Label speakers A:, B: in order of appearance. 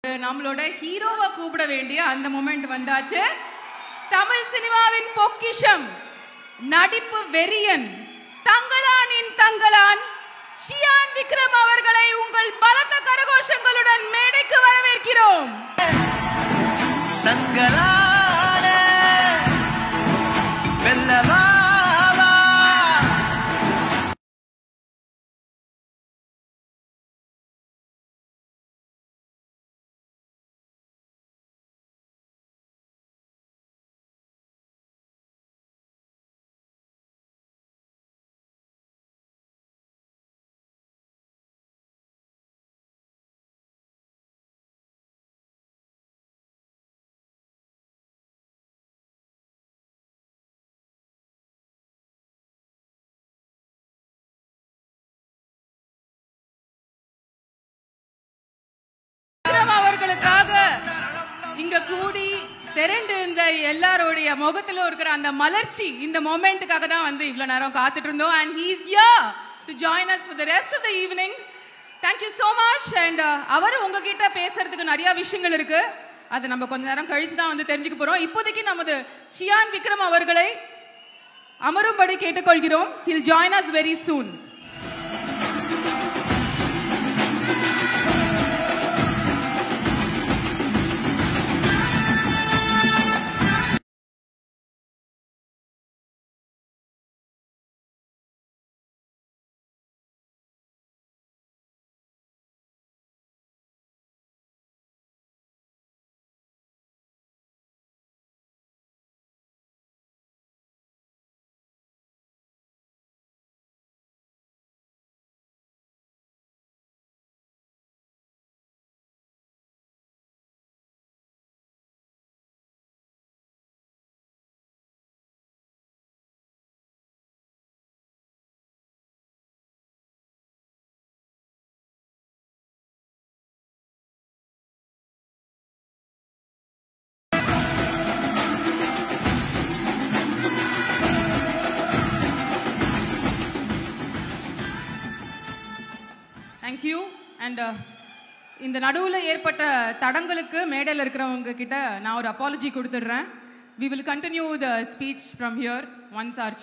A: நம்மளோட ஹீரோவை கூப்பிட வேண்டிய அந்த மொமெண்ட் வந்தாச்சு. தமிழ் சினிமாவின் பொக்கிஷம், நடிப்பு வெறியன், தங்களானின் தங்களான் சியான் விக்ரம் அவர்களை உங்கள் பலத்த கரகோஷங்களுடன் மேடைக்கு வரவேற்கிறோம். இங்க கூடி திரண்டு இந்த எல்லாரோடைய முகத்துல இருக்கிற அந்த மலர்ச்சி, இந்த மொமெண்ட்டுக்காக தான் வந்து இவ்வளவு நேரம் காத்துட்டு இருந்தோம். And he is here to join us for the rest of the evening. Thank you so much. And அவர் உங்ககிட்ட பேசுறதுக்கு நிறைய விஷயங்கள் இருக்கு, அது நம்ம கொஞ்ச நேரம் கழிச்சு தான் வந்து தெரிஞ்சுக்க போறோம். இப்போதைக்கு நமது சியான் விக்ரம் அவர்களை அமரும்படி கேட்டுக்கொள்கிறோம். He'll join us very soon. Thank you. And இந்த நடுவுல ஏற்பட்ட தடங்களுக்கு மேடையில் இருக்கிறவங்க கிட்ட நான் ஒரு apology கொடுத்துடுறேன். We will continue the speech from here once our